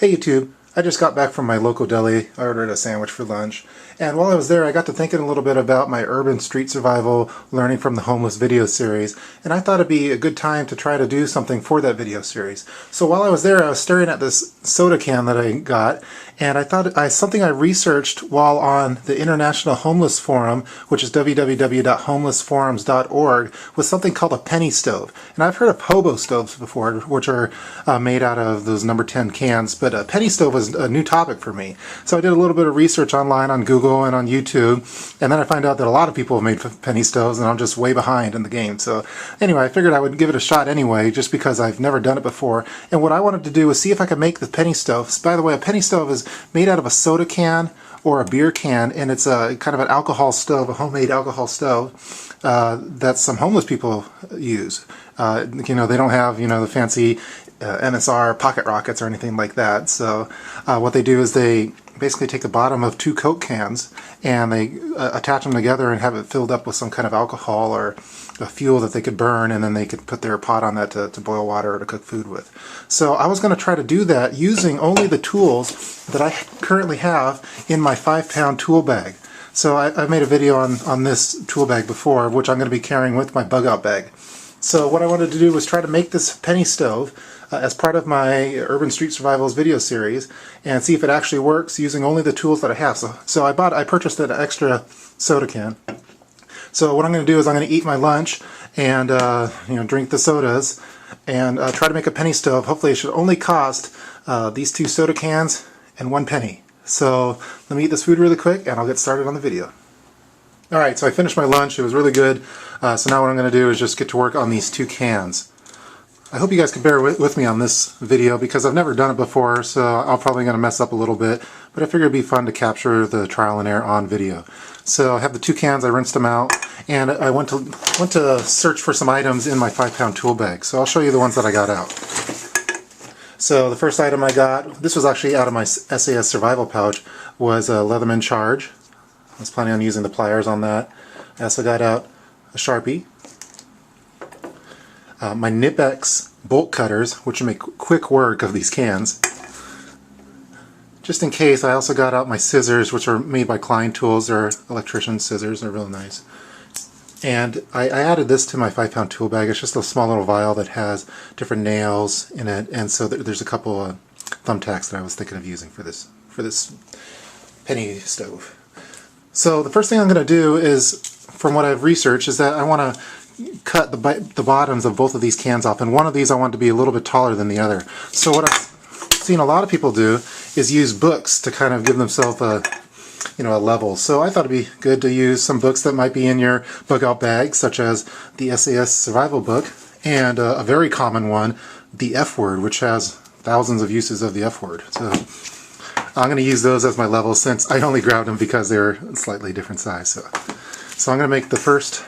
Hey YouTube, I just got back from my local deli. I ordered a sandwich for lunch, and while I was there I got to thinking a little bit about my urban street survival learning from the homeless video series, and I thought it'd be a good time to try to do something for that video series. So while I was there I was staring at this soda can that I got, and I thought something I researched while on the International Homeless Forum, which is www.homelessforums.org, was something called a penny stove. And I've heard of hobo stoves before, which are made out of those number 10 cans, but a penny stove was a new topic for me. So I did a little bit of research online on Google and on YouTube, and then I find out that a lot of people have made penny stoves, and I'm just way behind in the game. So anyway, I figured I would give it a shot anyway, just because I've never done it before. And what I wanted to do was see if I could make the penny stove. By the way, a penny stove is made out of a soda can or a beer can, and it's a kind of an alcohol stove, a homemade alcohol stove that some homeless people use. You know, they don't have, you know, the fancy MSR pocket rockets or anything like that. So what they do is they basically take the bottom of 2 Coke cans and they attach them together and have it filled up with some kind of alcohol or a fuel that they could burn, and then they could put their pot on that to boil water or to cook food with. So I was going to try to do that using only the tools that I currently have in my 5-pound tool bag. So I've made a video on this tool bag before, which I'm going to be carrying with my bug out bag. So what I wanted to do was try to make this penny stove as part of my Urban Street Survivals video series and see if it actually works using only the tools that I have. So I purchased an extra soda can. So what I'm going to do is I'm going to eat my lunch and you know, drink the sodas and try to make a penny stove. Hopefully it should only cost these 2 soda cans and 1 penny. So let me eat this food really quick and I'll get started on the video. Alright, so I finished my lunch. It was really good. So now what I'm going to do is just get to work on these 2 cans. I hope you guys can bear with me on this video because I've never done it before, so I'm probably going to mess up a little bit, but I figured it'd be fun to capture the trial and error on video. So I have the 2 cans, I rinsed them out, and I went to search for some items in my 5-pound tool bag. So I'll show you the ones that I got out. So the first item I got, this was actually out of my SAS survival pouch, was a Leatherman Charge. I was planning on using the pliers on that. I also got out a Sharpie, my Nip-X bolt cutters, which will make quick work of these cans. Just in case, I also got out my scissors, which are made by Klein Tools. They're electrician scissors. They're really nice. And I added this to my 5-pound tool bag. It's just a small little vial that has different nails in it, and so there's a couple thumbtacks that I was thinking of using for this penny stove. So the first thing I'm going to do is, from what I've researched, is that I want to cut the bottoms of both of these cans off, and one of these I want to be a little bit taller than the other. So what I've seen a lot of people do is use books to kind of give themselves a level. So I thought it'd be good to use some books that might be in your bug out bag, such as the SAS survival book, and a very common one, the F word, which has thousands of uses of the F word. So I'm going to use those as my level since I only grabbed them because they're a slightly different size. So I'm going to make the first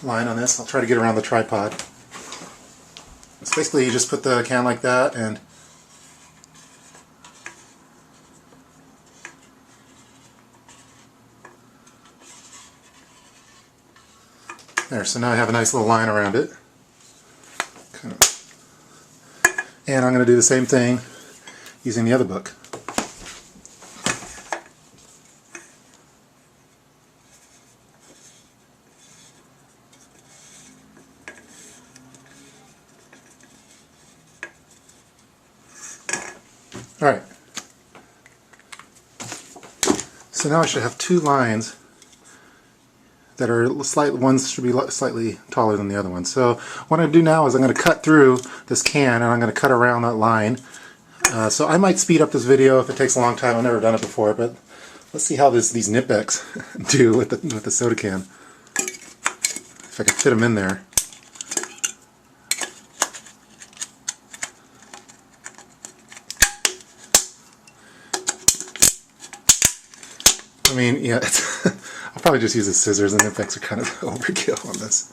line on this. I'll try to get around the tripod. So basically you just put the can like that, and there, so now I have a nice little line around it. And I'm going to do the same thing using the other book. Alright, so now I should have 2 lines that are ones should be slightly taller than the other one. So what I'm going to do now is I'm going to cut through this can and I'm going to cut around that line. So I might speed up this video if it takes a long time. I've never done it before, but let's see how these Nip-X do with the soda can. If I can fit them in there. I mean, yeah, I'll probably just use the scissors, and the Nip-X are kind of overkill on this.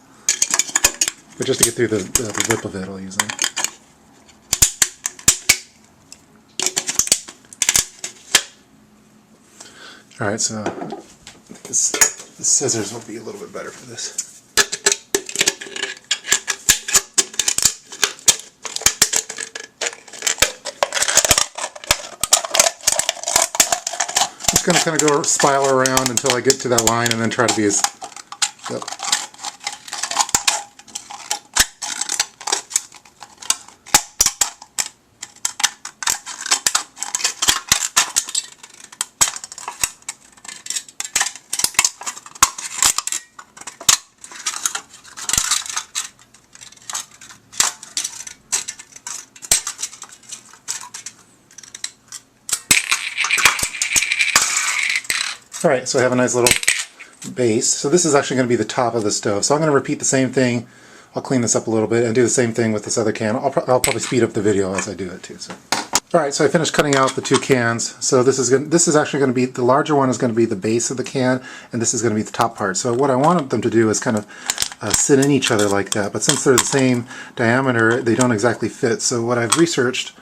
But just to get through the lip of it, I'll use them. Alright, so the scissors will be a little bit better for this. just going to kind of go spiral around until I get to that line and then try to be as... Yep. Alright, so I have a nice little base. So this is actually going to be the top of the stove. So I'm going to repeat the same thing. I'll clean this up a little bit and do the same thing with this other can. I'll probably speed up the video as I do it too. So. Alright, so I finished cutting out the two cans. So this is actually going to be, the larger one is going to be the base of the can, and this is going to be the top part. So what I wanted them to do is kind of sit in each other like that. But since they're the same diameter, they don't exactly fit. So what I've researched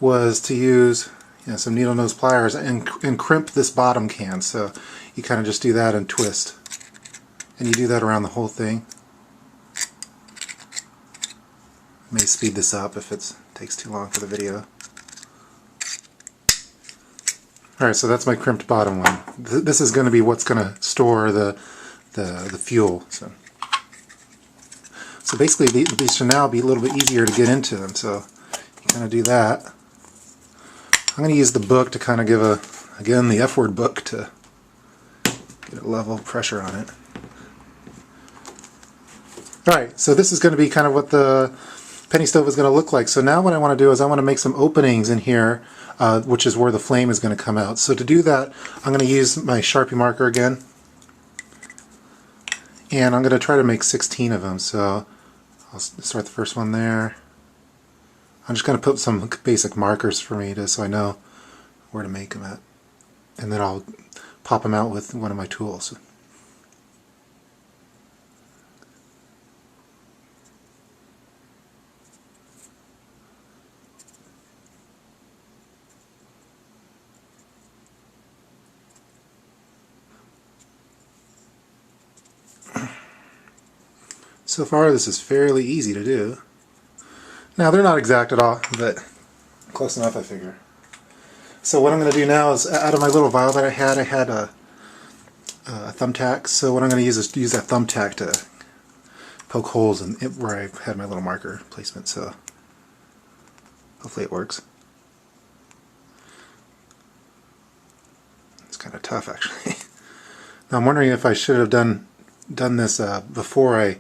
was to use some needle nose pliers and crimp this bottom can. So you kind of just do that and twist. And you do that around the whole thing. May speed this up if it takes too long for the video. Alright, so that's my crimped bottom one. This is going to be what's going to store the fuel. So basically these should now be a little bit easier to get into them. So you kind of do that. I'm going to use the book to kind of give again, the F-word book to get a level of pressure on it. Alright, so this is going to be kind of what the penny stove is going to look like. So now what I want to do is I want to make some openings in here, which is where the flame is going to come out. So to do that, I'm going to use my Sharpie marker again. And I'm going to try to make 16 of them. So I'll start the first one there. I'm just going to put some basic markers for me so I know where to make them at. And then I'll pop them out with one of my tools. So far this is fairly easy to do. Now they're not exact at all, but close enough I figure. So what I'm going to do now is, out of my little vial that I had a thumbtack. So what I'm going to use is use that thumbtack to poke holes in it where I had my little marker placement. So hopefully it works. It's kind of tough actually. Now I'm wondering if I should have done this before I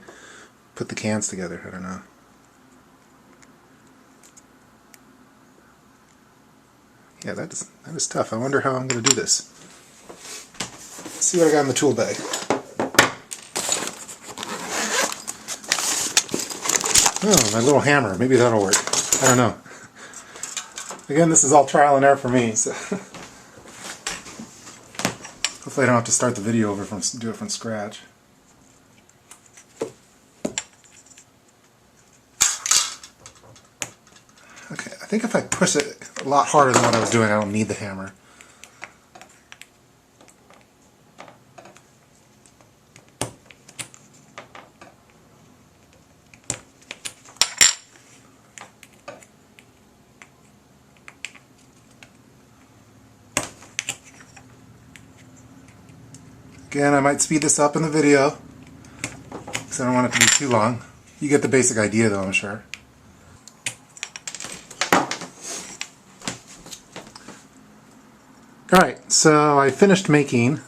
put the cans together. I don't know. Yeah, that is tough. I wonder how I'm going to do this. Let's see what I got in the tool bag. Oh, my little hammer. Maybe that'll work. I don't know. Again, this is all trial and error for me, so hopefully I don't have to start the video over do it from scratch. Okay, I think if I push it a lot harder than what I was doing, I don't need the hammer. Again, I might speed this up in the video because I don't want it to be too long. You get the basic idea though, I'm sure. Alright, so I finished making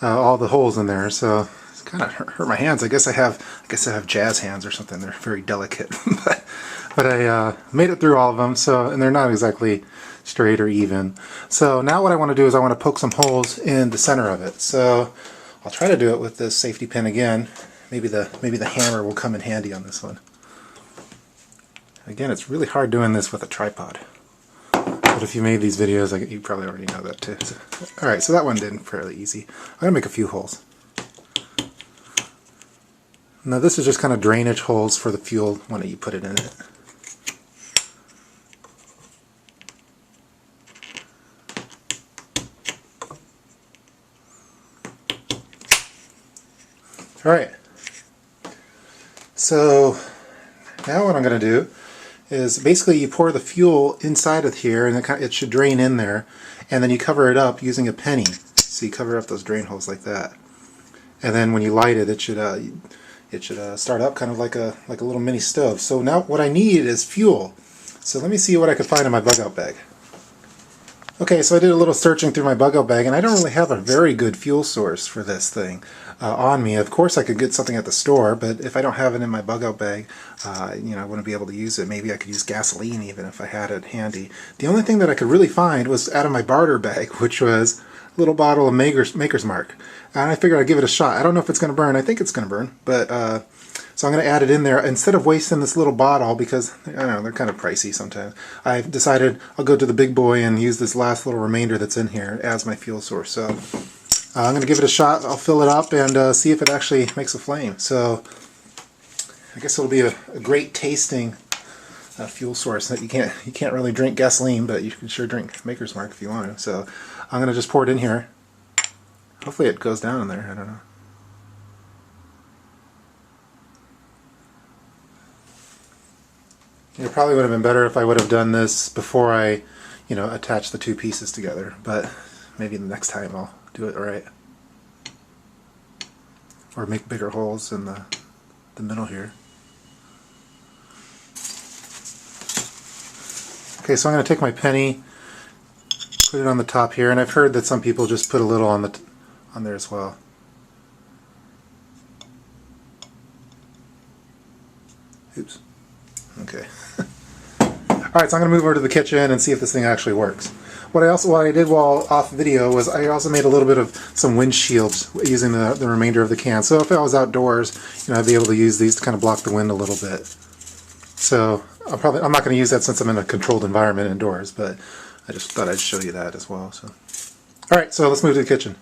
all the holes in there, so it's kind of hurt my hands. I guess I have jazz hands or something. They're very delicate, but I made it through all of them. So, and they're not exactly straight or even. So now what I want to do is I want to poke some holes in the center of it. So I'll try to do it with this safety pin again. Maybe the hammer will come in handy on this one. Again, it's really hard doing this with a tripod. But if you made these videos, you probably already know that too. So, alright, so that one did fairly easy. I'm going to make a few holes. Now this is just kind of drainage holes for the fuel when you put it in it. Alright, so now what I'm going to do is basically you pour the fuel inside of here and it should drain in there, and then you cover it up using a penny. So you cover up those drain holes like that, and then when you light it, it should start up kind of like a little mini stove. So now what I need is fuel. So let me see what I could find in my bug out bag. Okay, so I did a little searching through my bug out bag, and I don't really have a very good fuel source for this thing on me. Of course I could get something at the store, but if I don't have it in my bug out bag, you know, I wouldn't be able to use it. Maybe I could use gasoline even if I had it handy. The only thing that I could really find was out of my barter bag, which was a little bottle of Maker's Mark. And I figured I'd give it a shot. I don't know if it's going to burn. I think it's going to burn, but so I'm going to add it in there. Instead of wasting this little bottle, because I don't know, they're kind of pricey sometimes, I've decided I'll go to the big boy and use this last little remainder that's in here as my fuel source. So I'm going to give it a shot. I'll fill it up and see if it actually makes a flame. So I guess it'll be a great tasting fuel source. That you can't really drink gasoline, but you can sure drink Maker's Mark if you want to. So I'm going to just pour it in here. Hopefully it goes down in there. I don't know. It probably would have been better if I would have done this before I, you know, attach the two pieces together, but maybe the next time I'll do it right. Or make bigger holes in the middle here. Okay, so I'm going to take my penny, put it on the top here, and I've heard that some people just put a little on there as well. Oops. Okay. Alright, so I'm going to move over to the kitchen and see if this thing actually works. What I did while off video was I also made a little bit of some windshields using the remainder of the can. So if I was outdoors, you know, I'd be able to use these to kind of block the wind a little bit. So I'm not going to use that since I'm in a controlled environment indoors, but I just thought I'd show you that as well. So, alright, so let's move to the kitchen.